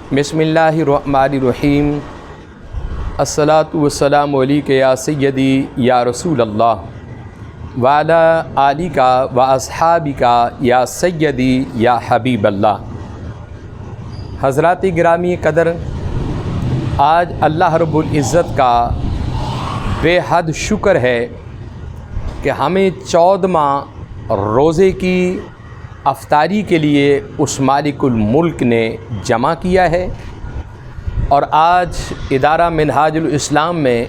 بسم اللہ الرحمن الرحیم الصلاۃ والسلام علیک یا سیدی یا رسول اللہ وعلی آلک و اصحابک یا سیدی یا حبیب اللہ۔ حضرات گرامی قدر، آج اللہ رب العزت کا بے حد شکر ہے کہ ہمیں 14واں روزے کی افطاری کے لیے اس مالک الملک نے جمع کیا ہے، اور آج ادارہ منہاج الاسلام میں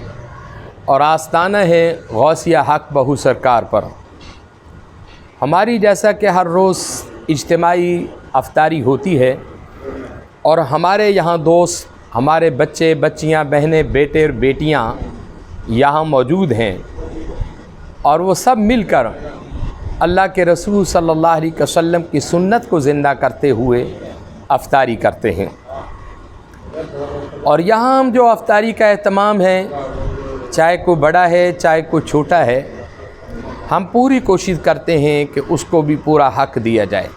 اور آستانہ ہے غوثیہ حق بہو سرکار پر ہماری جیسا کہ ہر روز اجتماعی افطاری ہوتی ہے، اور ہمارے یہاں دوست، ہمارے بچے بچیاں، بہنیں، بیٹے اور بیٹیاں یہاں موجود ہیں، اور وہ سب مل کر اللہ کے رسول صلی اللہ علیہ وسلم کی سنت کو زندہ کرتے ہوئے افطاری کرتے ہیں۔ اور یہاں ہم جو افطاری کا اہتمام ہے، چاہے کوئی بڑا ہے چاہے کوئی چھوٹا ہے، ہم پوری کوشش کرتے ہیں کہ اس کو بھی پورا حق دیا جائے،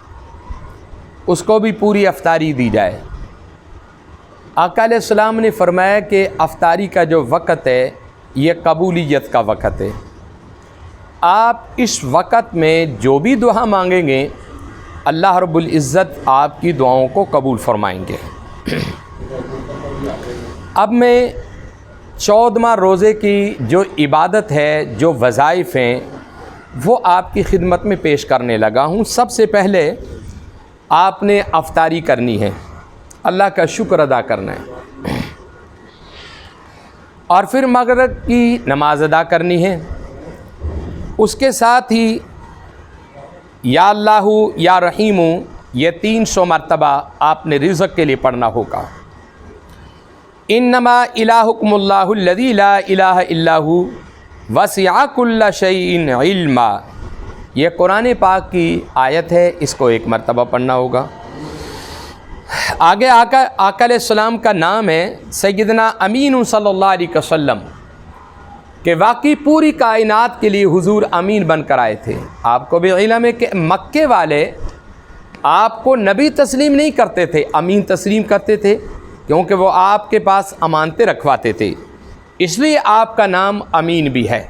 اس کو بھی پوری افطاری دی جائے۔ آقا علیہ السلام نے فرمایا کہ افطاری کا جو وقت ہے یہ قبولیت کا وقت ہے۔ آپ اس وقت میں جو بھی دعا مانگیں گے اللہ رب العزت آپ کی دعاؤں کو قبول فرمائیں گے۔ اب میں 14واں روزے کی جو عبادت ہے، جو وظائف ہیں، وہ آپ کی خدمت میں پیش کرنے لگا ہوں۔ سب سے پہلے آپ نے افطاری کرنی ہے، اللہ کا شکر ادا کرنا ہے، اور پھر مغرب کی نماز ادا کرنی ہے۔ اس کے ساتھ ہی یا اللہ یا رحیم یہ 300 مرتبہ آپ نے رزق کے لیے پڑھنا ہوگا۔ انما الہکم اللہ الذی لا الہ الا ھو وسع کل شیء علما، یہ قرآن پاک کی آیت ہے، اس کو 1 مرتبہ پڑھنا ہوگا۔ آگے آقا علیہ السلام کا نام ہے سیدنا امین صلی اللہ علیہ وسلم، کہ واقعی پوری کائنات کے لیے حضور امین بن کر آئے تھے۔ آپ کو بھی علم ہے کہ مکے والے آپ کو نبی تسلیم نہیں کرتے تھے، امین تسلیم کرتے تھے، کیونکہ وہ آپ کے پاس امانتیں رکھواتے تھے، اس لیے آپ کا نام امین بھی ہے۔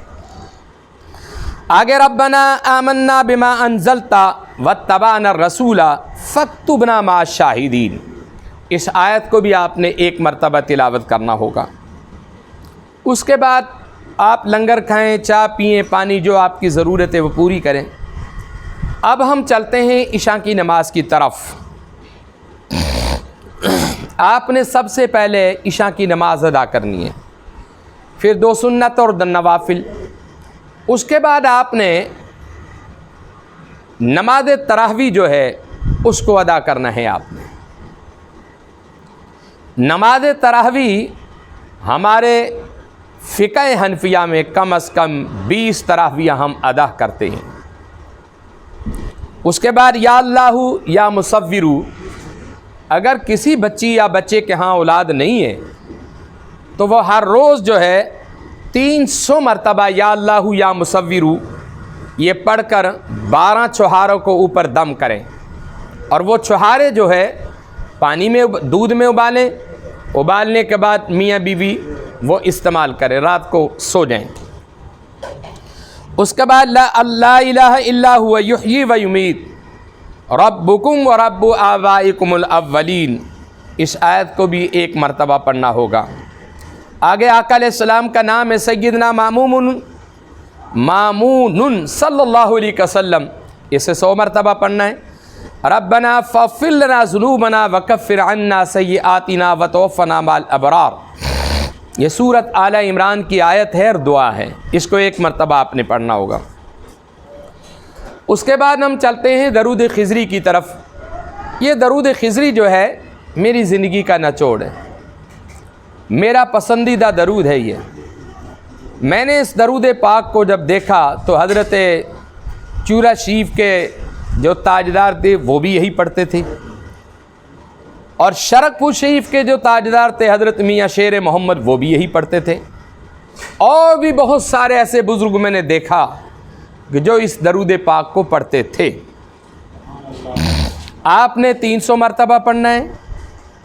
آگے ربنا آمنا بما انزلت واتبعنا الرسول فاکتبنا مع الشاہدین، اس آیت کو بھی آپ نے 1 مرتبہ تلاوت کرنا ہوگا۔ اس کے بعد آپ لنگر کھائیں، چائے پئیں، پانی جو آپ کی ضرورت ہے وہ پوری کریں۔ اب ہم چلتے ہیں عشاء کی نماز کی طرف۔ آپ نے سب سے پہلے عشاء کی نماز ادا کرنی ہے، پھر 2 سنت اور 2 نوافل۔ اس کے بعد آپ نے نماز تراویح جو ہے اس کو ادا کرنا ہے۔ آپ نے نماز تراویح ہمارے فقہ حنفیہ میں کم از کم 20 تراویح ہم ادا کرتے ہیں۔ اس کے بعد یا اللہ یا مصورو، اگر کسی بچی یا بچے کے ہاں اولاد نہیں ہے تو وہ ہر روز جو ہے 300 مرتبہ یا اللہ یا مصورو یہ پڑھ کر 12 چھہاروں کو اوپر دم کریں، اور وہ چھہارے جو ہے پانی میں دودھ میں ابالنے کے بعد میاں بیوی وہ استعمال کریں، رات کو سو جائیں۔ اس کے بعد لا الہ الا هو یحیی و یمیت ربکم و رب آبائکم الاولین، اس آیت کو بھی 1 مرتبہ پڑھنا ہوگا۔ آگے آقا علیہ السلام کا نام ہے سیدنا مامون صلی اللہ علیہ وسلم، اسے 100 مرتبہ پڑھنا ہے۔ ربنا فاغفر لنا ذنوبنا وکفر عنا سیئاتنا وتوفنا مع الابرار، یہ سورۃ آل عمران کی آیت ہے اور دعا ہے، اس کو 1 مرتبہ آپ نے پڑھنا ہوگا۔ اس کے بعد ہم چلتے ہیں درود خضری کی طرف۔ یہ درود خضری جو ہے میری زندگی کا نچوڑ ہے، میرا پسندیدہ درود ہے یہ۔ میں نے اس درود پاک کو جب دیکھا تو حضرت چورا شریف کے جو تاجدار تھے وہ بھی یہی پڑھتے تھے، اور شرک پور شریف کے جو تاجدار تھے حضرت میاں شیر محمد وہ بھی یہی پڑھتے تھے، اور بھی بہت سارے ایسے بزرگ میں نے دیکھا کہ جو اس درود پاک کو پڑھتے تھے۔ آپ نے 300 مرتبہ پڑھنا ہے،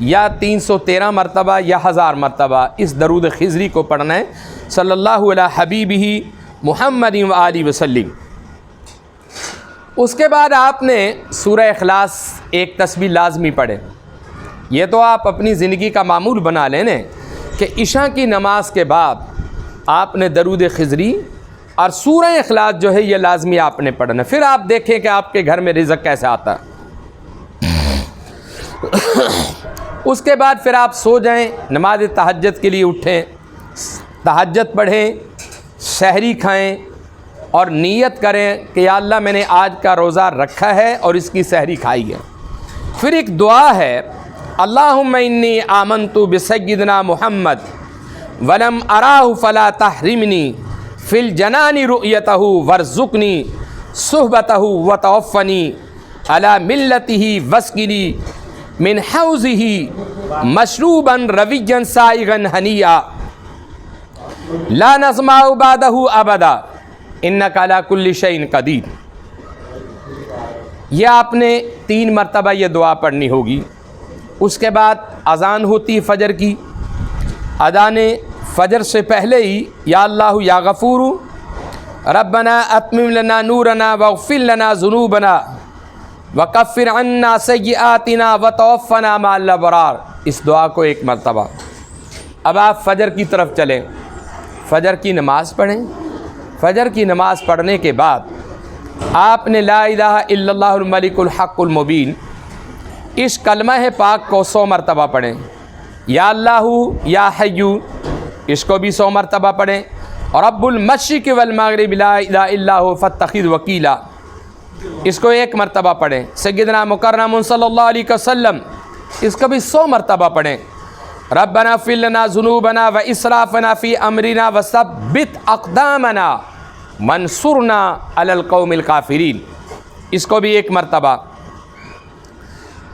یا 313 مرتبہ یا 1000 مرتبہ اس درود خضری کو پڑھنا ہے صلی اللہ علیہ حبیبہ محمد و آلہ وسلم۔ اس کے بعد آپ نے سورہ اخلاص ایک تسبیح لازمی پڑھے۔ یہ تو آپ اپنی زندگی کا معمول بنا لیں نا کہ عشاء کی نماز کے بعد آپ نے درود خضری اور سورہ اخلاص جو ہے یہ لازمی آپ نے پڑھنا۔ پھر آپ دیکھیں کہ آپ کے گھر میں رزق کیسے آتا ہے۔ اس کے بعد پھر آپ سو جائیں، نماز تہجد کے لیے اٹھیں، تہجد پڑھیں، سحری کھائیں اور نیت کریں کہ یا اللہ میں نے آج کا روزہ رکھا ہے اور اس کی سحری کھائی ہے۔ پھر ایک دعا ہے اللہم انی آمنت بسیدنا محمد ولم اراہ فلا تحرمنی فی الجنان رؤیتہ وارزقنی صحبتہ وتوفنی علی ملتہ واسقنی من حوضہ مشروبا رویا سائغا ہنیئا لا نظمع بعدہ ابدا انک علی کل شیء قدیر۔ یہ آپ نے 3 مرتبہ یہ دعا پڑھنی ہوگی۔ اس کے بعد اذان ہوتی فجر کی، اذان فجر سے پہلے ہی یا اللہ یا غفور ربنا اتمم لنا نورنا واغفر لنا ذنوبنا وکفر عنا سیئاتنا وتوفنا مع الابرار، اس دعا کو 1 مرتبہ۔ اب آپ فجر کی طرف چلیں، فجر کی نماز پڑھیں۔ فجر کی نماز پڑھنے کے بعد آپ نے لا الہ الا اللہ الملک الحق المبین اس کلمہ پاک کو 100 مرتبہ پڑھیں۔ یا اللہ یا حیو اس کو بھی 100 مرتبہ پڑھیں۔ اور رب المشرق والمغرب لا الہ الا هو فاتخذ وکیلا اس کو 1 مرتبہ پڑھیں۔ سیدنا مکرم صلی اللہ علیہ وسلم اس کو بھی 100 مرتبہ پڑھیں۔ ربنا اغفر لنا ذنوبنا واسرافنا فی امرنا وثبت اقدامنا وانصرنا علی القوم الکافرین اس کو بھی 1 مرتبہ۔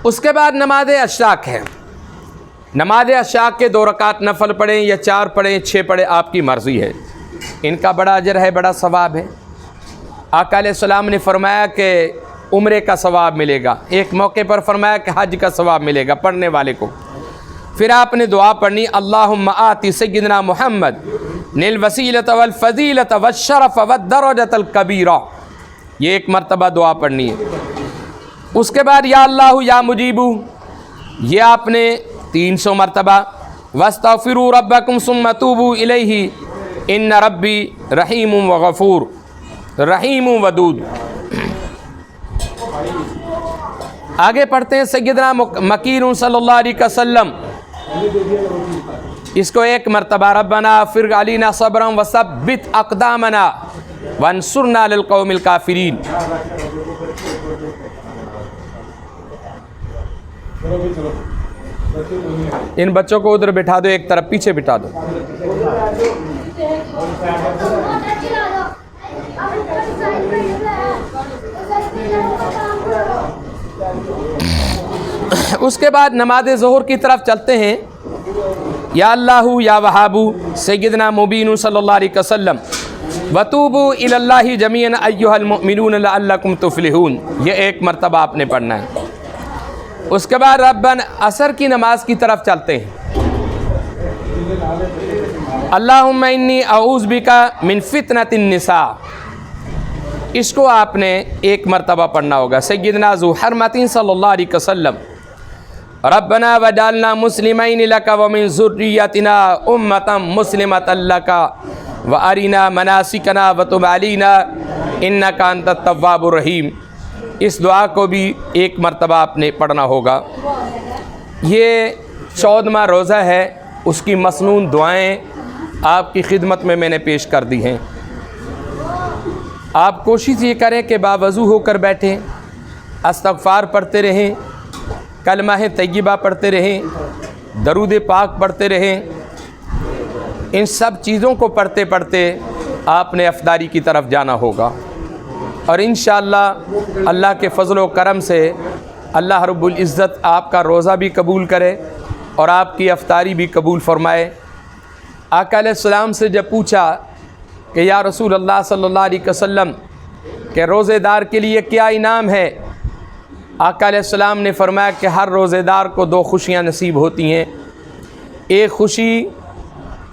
اس کے بعد نماز اشراق ہے۔ نماز اشراق کے 2 رکعت نفل پڑھیں یا 4 پڑھیں 6 پڑھیں، آپ کی مرضی ہے۔ ان کا بڑا اجر ہے، بڑا ثواب ہے۔ آقا علیہ السلام نے فرمایا کہ عمرے کا ثواب ملے گا، ایک موقع پر فرمایا کہ حج کا ثواب ملے گا پڑھنے والے کو۔ پھر آپ نے دعا پڑھنی اللہم آتی سیدنا محمد نیل وسیلۃ والفضیلۃ والشرف والدرجۃ الکبیرہ، یہ 1 مرتبہ دعا پڑھنی ہے۔ اس کے بعد یا اللہ یا مجیبو یہ آپ نے 300 مرتبہ۔ واستغفروا ربکم ثم توبوا الیہ ان ربی رحیم وغفور رحیم ودود۔ آگے پڑھتے ہیں سیدنا مکین صلی اللہ علیہ وسلم اس کو 1 مرتبہ ربنا افرغ علینا صبرا وثبت اقدامنا وانصرنا علی القوم الکافرین۔ ان بچوں کو ادھر بٹھا دو، ایک طرف پیچھے بٹھا دو۔ اس کے بعد نماز ظہر کی طرف چلتے ہیں۔ یا اللہ یا وہاب سیدنا مبین صلی اللہ علیہ وسلم وتوبوا الی اللہ جمیعا ایھا المؤمنون لعلکم تفلحون، یہ 1 مرتبہ آپ نے پڑھنا ہے۔ اس کے بعد ربنا عصر کی نماز کی طرف چلتے ہیں۔ اللہم انی اعوذ بک من فتنۃ النساء اس کو آپ نے 1 مرتبہ پڑھنا ہوگا۔ سیدنا ذو حرمۃ صلی اللہ علیہ وسلم ربنا وجعلنا مسلمین لک ومن ذریتنا امۃ مسلمۃ لک وارنا مناسکنا وتب علینا انک انت التواب الرحیم، اس دعا کو بھی 1 مرتبہ آپ نے پڑھنا ہوگا۔ یہ 14واں روزہ ہے، اس کی مسنون دعائیں آپ کی خدمت میں نے پیش کر دی ہیں۔ آپ کوشش یہ کریں کہ باوضو ہو کر بیٹھیں، استغفار پڑھتے رہیں، کلمہ طیبہ پڑھتے رہیں، درود پاک پڑھتے رہیں۔ ان سب چیزوں کو پڑھتے پڑھتے آپ نے افطاری کی طرف جانا ہوگا، اور انشاءاللہ اللہ کے فضل و کرم سے اللہ رب العزت آپ کا روزہ بھی قبول کرے اور آپ کی افطاری بھی قبول فرمائے۔ آقا علیہ السلام سے جب پوچھا کہ یا رسول اللہ صلی اللہ علیہ وسلم کہ روزے دار کے لیے کیا انعام ہے، آقا علیہ السلام نے فرمایا کہ ہر روزے دار کو دو خوشیاں نصیب ہوتی ہیں. ایک خوشی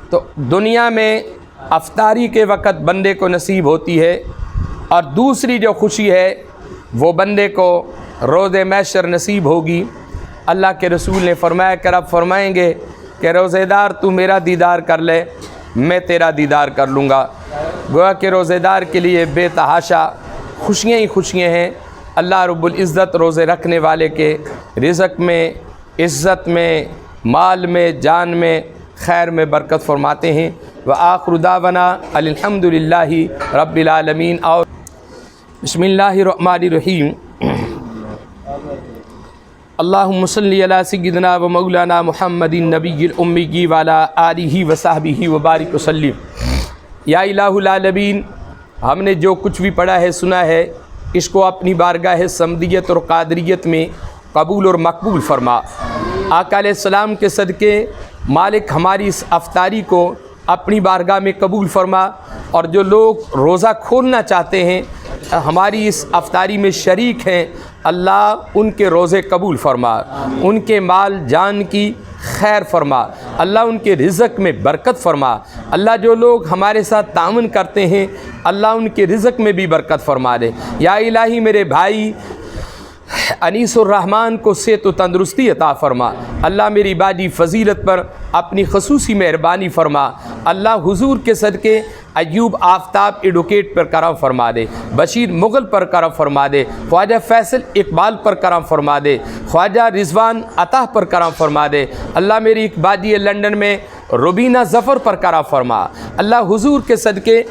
تو دنیا میں افطاری کے وقت بندے کو نصیب ہوتی ہے، اور دوسری جو خوشی ہے وہ بندے کو روز محشر نصیب ہوگی. اللہ کے رسول نے فرمایا کہ رب فرمائیں گے کہ روزے دار تو میرا دیدار کر لے، میں تیرا دیدار کر لوں گا. گویا کہ روزے دار کے لیے بے تحاشا خوشیاں ہی خوشیاں ہیں. اللہ رب العزت روزے رکھنے والے کے رزق میں، عزت میں، مال میں، جان میں، خیر میں برکت فرماتے ہیں. وآخر دعوانا الحمد للہ رب العالمین. اور بسم اللہ الرحمن الرحیم. اللہم صلی علی سیدنا و مولانا محمد النبی الامی وعلی آلہ وصحبہ وبارک وسلم. یا الہ العالمین، ہم نے جو کچھ بھی پڑھا ہے سنا ہے اس کو اپنی بارگاہ صمدیت اور قادریت میں قبول اور مقبول فرما. آقا علیہ السلام کے صدقے مالک ہماری اس افطاری کو اپنی بارگاہ میں قبول فرما، اور جو لوگ روزہ کھولنا چاہتے ہیں ہماری اس افطاری میں شریک ہیں، اللہ ان کے روزے قبول فرما، ان کے مال جان کی خیر فرما، اللہ ان کے رزق میں برکت فرما. اللہ جو لوگ ہمارے ساتھ تعاون کرتے ہیں اللہ ان کے رزق میں بھی برکت فرما دے. یا الہی میرے بھائی انیس الرحمن کو صحت و تندرستی عطا فرما. اللہ میری باجی فضیلت پر اپنی خصوصی مہربانی فرما. اللہ حضور کے صدقے ایوب آفتاب ایڈوکیٹ پر کرم فرما دے، بشیر مغل پر کرم فرما دے، خواجہ فیصل اقبال پر کرم فرما دے، خواجہ رضوان عطا پر کرم فرما دے. اللہ میری ایک باجی لنڈن میں روبینہ ظفر پر کرم فرما. اللہ حضور کے صدقے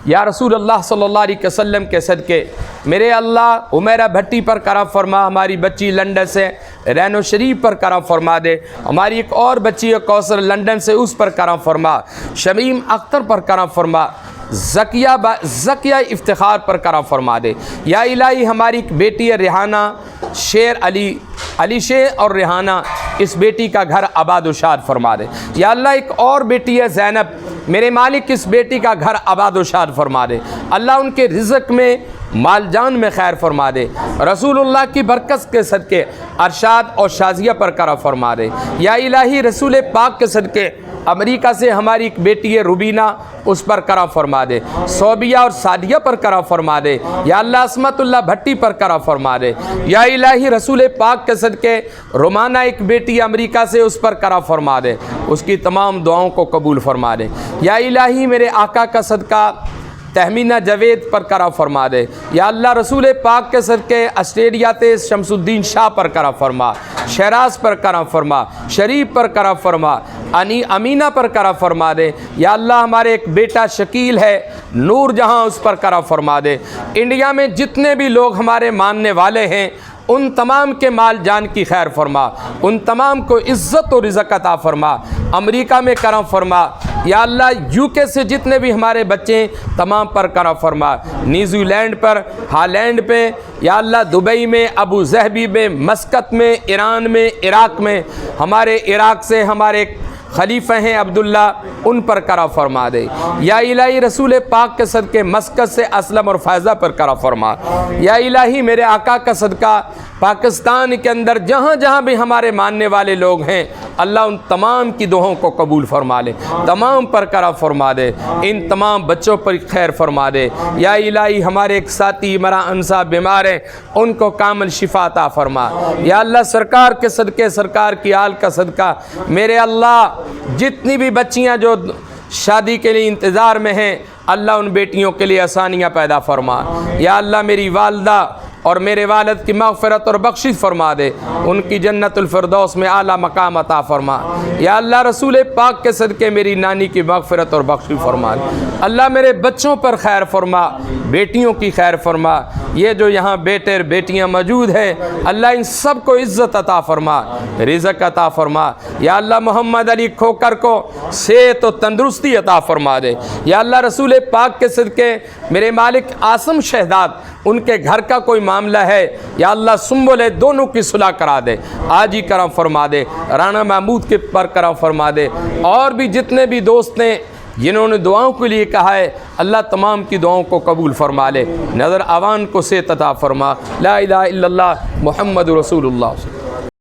یا رسول اللہ صلی اللہ علیہ وسلم کے صدقے میرے اللہ عمیرہ بھٹی پر کرم فرما. ہماری بچی لنڈن سے رینو شریف پر کرم فرما دے. ہماری ایک اور بچی ہے کوثر لنڈن سے، اس پر کرم فرما. شمیم اختر پر کرم فرما. زکیہ افتخار پر کرم فرما دے. یا الہی ہماری ایک بیٹی ہے ریحانہ شیر علی شیر اور ریحانہ، اس بیٹی کا گھر آباد و شاد فرما دے. یا اللہ ایک اور بیٹی ہے زینب، میرے مالک اس بیٹی کا گھر آباد و شاد فرما دے. اللہ ان کے رزق میں مال جان میں خیر فرما دے. رسول اللہ کی برکت کے صدقے ارشاد اور شازیہ پر کرم فرما دے. یا الہی رسول پاک کے صدقے امریکہ سے ہماری ایک بیٹی ہے روبینہ، اس پر کرم فرما دے. صوبیہ اور سعدیہ پر کرم فرما دے. یا اللہ عصمت اللہ بھٹی پر کرم فرما دے. یا الہی رسول پاک کے صدقے رومانہ ایک بیٹی امریکہ سے، اس پر کرم فرما دے. اس کی تمام دعاؤں کو قبول فرما دے. یا الہی میرے آقا کا صدقہ تہمینہ جاوید پر کرم فرما دے. یا اللہ رسول پاک کے صدقے آسٹریلیا سے شمس الدین شاہ پر کرم فرما، شہراز پر کرم فرما، شریف پر کرم فرما، امینہ پر کرم فرما دے. یا اللہ ہمارے ایک بیٹا شکیل ہے نور جہاں، اس پر کرم فرما دے. انڈیا میں جتنے بھی لوگ ہمارے ماننے والے ہیں ان تمام کے مال جان کی خیر فرما، ان تمام کو عزت و رزق عطا فرما. امریکہ میں کرم فرما. یا اللہ یو کے سے جتنے بھی ہمارے بچے ہیں تمام پر کرم فرما. نیوزی لینڈ پر، ہالینڈ پہ، یا اللہ دبئی میں، ابو ظہبی میں، مسقط میں، ایران میں، عراق میں، ہمارے عراق سے ہمارے خلیفہ ہیں عبداللہ، ان پر کرم فرما دے. یا الہی رسول پاک کے صدقے مسقط سے اسلم اور فائزہ پر کرم فرما. یا الہی میرے آقا کا صدقہ پاکستان کے اندر جہاں جہاں بھی ہمارے ماننے والے لوگ ہیں اللہ ان تمام کی دعاؤں کو قبول فرما لے، تمام پر کرم فرما دے، ان تمام بچوں پر خیر فرما دے. یا الہی ہمارے ایک ساتھی عمران صاحب بیمار ہیں، ان کو کامل شفا عطا فرما. یا اللہ سرکار کے صدقے، سرکار کی آل کا صدقہ میرے اللہ جتنی بھی بچیاں جو شادی کے لیے انتظار میں ہیں اللہ ان بیٹیوں کے لیے آسانیاں پیدا فرما. یا اللہ میری والدہ اور میرے والد کی مغفرت اور بخشش فرما دے، ان کی جنت الفردوس میں اعلیٰ مقام عطا فرما. یا اللہ رسول پاک کے صدقے میری نانی کی مغفرت اور بخشش فرما دے. اللہ میرے بچوں پر خیر فرما، بیٹیوں کی خیر فرما. یہ جو یہاں بیٹے اور بیٹیاں موجود ہیں اللہ ان سب کو عزت عطا فرما، رزق عطا فرما. یا اللہ محمد علی کھوکر کو صحت و تندرستی عطا فرما دے. یا اللہ رسول پاک کے صدقے میرے مالک عاصم شہزاد ان کے گھر کا کوئی معاملہ ہے یا اللہ سنبلے دونوں کی صلح کرا دے، آج ہی کرم فرما دے. رانا محمود کے پر کرم فرما دے. اور بھی جتنے بھی دوست ہیں جنہوں نے دعاؤں کے لیے کہا ہے اللہ تمام کی دعاؤں کو قبول فرما لے، نظر آوان کو سے عطا فرما۔ لا الہ الا اللہ محمد رسول اللہ۔